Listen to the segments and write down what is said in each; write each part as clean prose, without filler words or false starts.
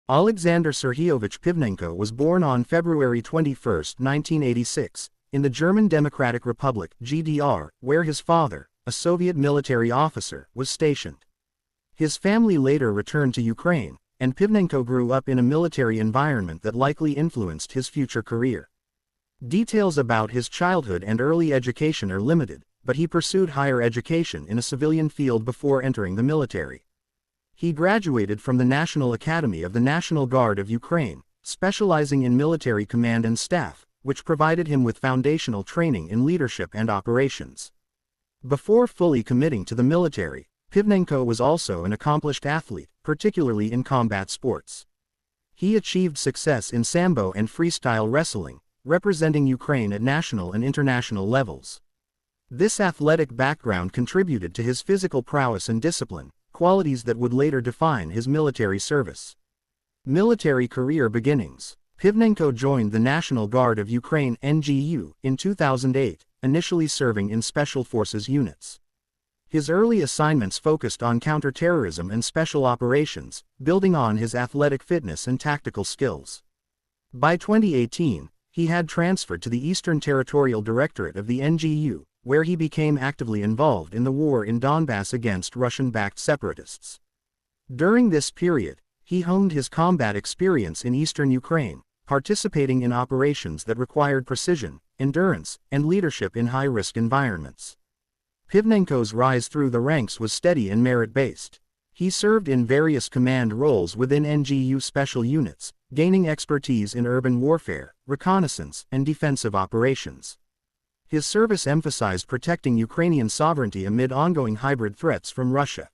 Oleksandr Serhiyovich Pivnenko was born on February 21, 1986, in the German Democratic Republic (GDR), where his father, a Soviet military officer, was stationed. His family later returned to Ukraine, and Pivnenko grew up in a military environment that likely influenced his future career. Details about his childhood and early education are limited, but he pursued higher education in a civilian field before entering the military. He graduated from the National Academy of the National Guard of Ukraine, specializing in military command and staff, which provided him with foundational training in leadership and operations. Before fully committing to the military, Pivnenko was also an accomplished athlete, particularly in combat sports. He achieved success in sambo and freestyle wrestling, representing Ukraine at national and international levels. This athletic background contributed to his physical prowess and discipline, qualities that would later define his military service. Military career beginnings. Pivnenko joined the National Guard of Ukraine (NGU) in 2008, initially serving in Special Forces units. His early assignments focused on counterterrorism and special operations, building on his athletic fitness and tactical skills. By 2018, he had transferred to the Eastern Territorial Directorate of the NGU, where he became actively involved in the war in Donbass against Russian-backed separatists. During this period, he honed his combat experience in eastern Ukraine, participating in operations that required precision, endurance, and leadership in high-risk environments. Pivnenko's rise through the ranks was steady and merit-based. He served in various command roles within NGU special units, gaining expertise in urban warfare, reconnaissance, and defensive operations. His service emphasized protecting Ukrainian sovereignty amid ongoing hybrid threats from Russia.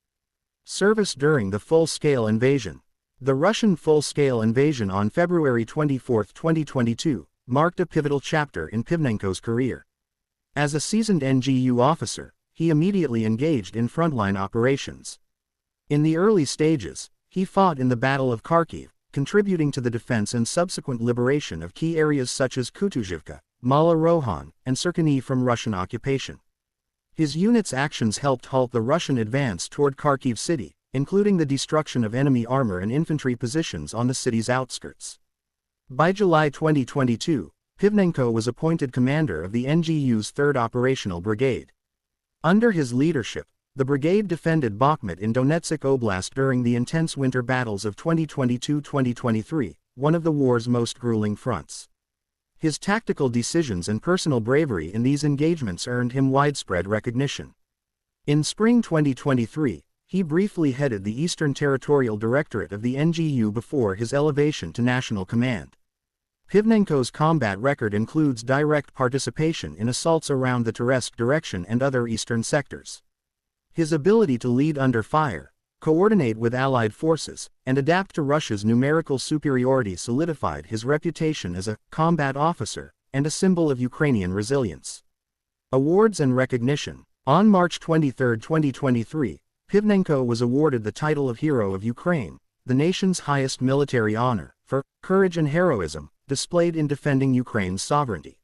Service during the full-scale invasion. The Russian full-scale invasion on February 24, 2022, marked a pivotal chapter in Pivnenko's career. As a seasoned NGU officer, he immediately engaged in frontline operations. In the early stages, he fought in the Battle of Kharkiv, contributing to the defense and subsequent liberation of key areas such as Kutuzivka, Rohan, and Tsyrkuny from Russian occupation. His unit's actions helped halt the Russian advance toward Kharkiv city, including the destruction of enemy armor and infantry positions on the city's outskirts. By July 2022, Pivnenko was appointed commander of the NGU's 3rd Operational Brigade. Under his leadership, the brigade defended Bakhmut in Donetsk Oblast during the intense winter battles of 2022-2023, one of the war's most grueling fronts. His tactical decisions and personal bravery in these engagements earned him widespread recognition. In spring 2023, he briefly headed the Eastern Territorial Directorate of the NGU before his elevation to national command. Pivnenko's combat record includes direct participation in assaults around the Donetsk direction and other eastern sectors. His ability to lead under fire, coordinate with Allied forces, and adapt to Russia's numerical superiority solidified his reputation as a combat officer and a symbol of Ukrainian resilience. Awards and recognition. On March 23, 2023, Pivnenko was awarded the title of Hero of Ukraine, the nation's highest military honor, for courage and heroism displayed in defending Ukraine's sovereignty.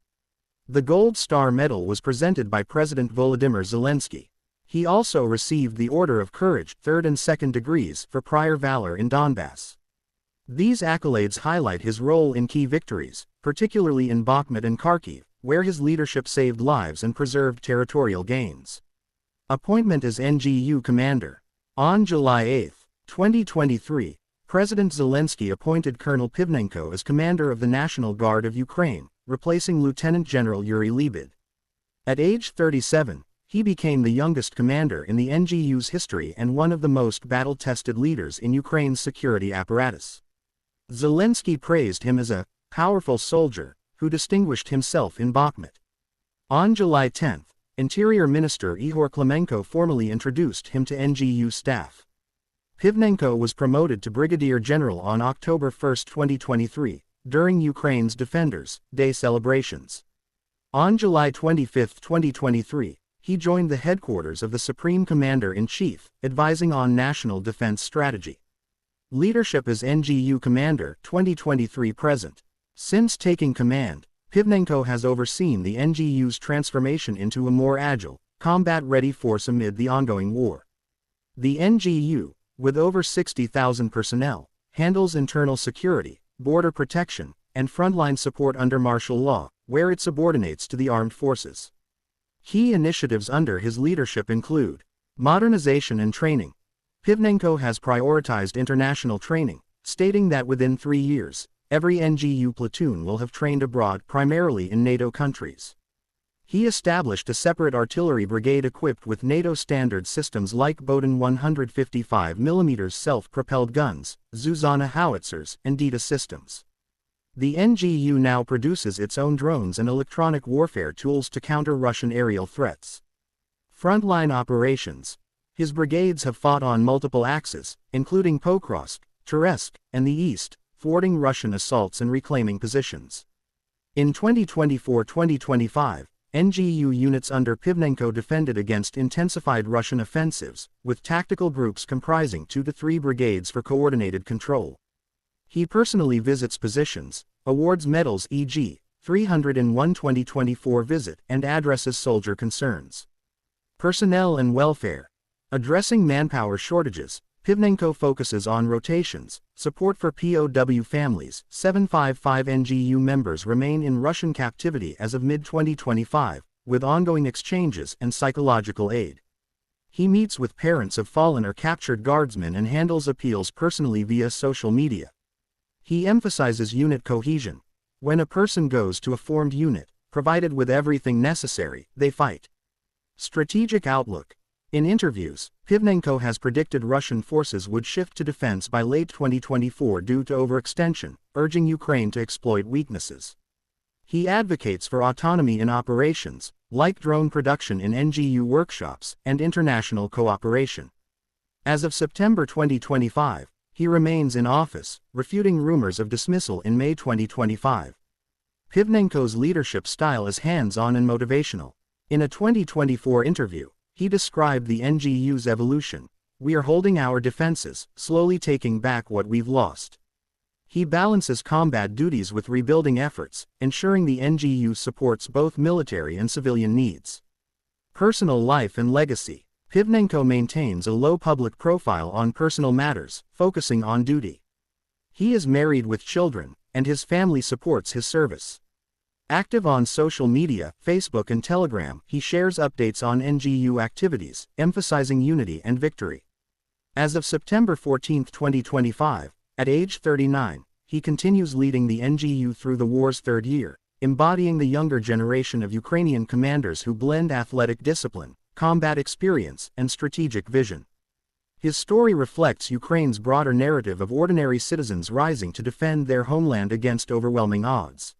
The Gold Star Medal was presented by President Volodymyr Zelensky. He also received the Order of Courage, 3rd and 2nd degrees, for prior valor in Donbass. These accolades highlight his role in key victories, particularly in Bakhmut and Kharkiv, where his leadership saved lives and preserved territorial gains. Appointment as NGU commander. On July 8, 2023, President Zelensky appointed Colonel Pivnenko as commander of the National Guard of Ukraine, replacing Lieutenant General Yuri Lebed. At age 37, he became the youngest commander in the NGU's history and one of the most battle-tested leaders in Ukraine's security apparatus. Zelensky praised him as a powerful soldier who distinguished himself in Bakhmut. On July 10, Interior Minister Ihor Klimenko formally introduced him to NGU staff. Pivnenko was promoted to Brigadier General on October 1, 2023, during Ukraine's Defenders' Day celebrations. On July 25, 2023, he joined the headquarters of the Supreme Commander-in-Chief, advising on national defense strategy. Leadership as NGU Commander 2023 present. Since taking command, Pivnenko has overseen the NGU's transformation into a more agile, combat-ready force amid the ongoing war. The NGU, with over 60,000 personnel, handles internal security, border protection, and frontline support under martial law, where it subordinates to the armed forces. Key initiatives under his leadership include modernization and training. Pivnenko has prioritized international training, stating that within 3 years, every NGU platoon will have trained abroad, primarily in NATO countries. He established a separate artillery brigade equipped with NATO standard systems like Boden 155mm self-propelled guns, Zuzana howitzers, and DITA systems. The NGU now produces its own drones and electronic warfare tools to counter Russian aerial threats. Frontline operations. His brigades have fought on multiple axes, including Pokrovsk, Terezhsk, and the east, thwarting Russian assaults and reclaiming positions. In 2024-2025, NGU units under Pivnenko defended against intensified Russian offensives, with tactical groups comprising 2 to 3 brigades for coordinated control. He personally visits positions, awards medals e.g., 301 2024 visit, and addresses soldier concerns. Personnel and welfare. Addressing manpower shortages, Pivnenko focuses on rotations, support for POW families. 755 NGU members remain in Russian captivity as of mid-2025, with ongoing exchanges and psychological aid. He meets with parents of fallen or captured guardsmen and handles appeals personally via social media. He emphasizes unit cohesion. When a person goes to a formed unit, provided with everything necessary, they fight. Strategic outlook. In interviews, Pivnenko has predicted Russian forces would shift to defense by late 2024 due to overextension, urging Ukraine to exploit weaknesses. He advocates for autonomy in operations, like drone production in NGU workshops, and international cooperation. As of September 2025, he remains in office, refuting rumors of dismissal in May 2025. Pivnenko's leadership style is hands-on and motivational. In a 2024 interview, he described the NGU's evolution. "We are holding our defenses, slowly taking back what we've lost." He balances combat duties with rebuilding efforts, ensuring the NGU supports both military and civilian needs. Personal life and legacy. Pivnenko maintains a low public profile on personal matters, focusing on duty. He is married with children, and his family supports his service. Active on social media, Facebook and Telegram, he shares updates on NGU activities, emphasizing unity and victory. As of September 14, 2025, at age 39, he continues leading the NGU through the war's 3rd year, embodying the younger generation of Ukrainian commanders who blend athletic discipline, combat experience, and strategic vision. His story reflects Ukraine's broader narrative of ordinary citizens rising to defend their homeland against overwhelming odds.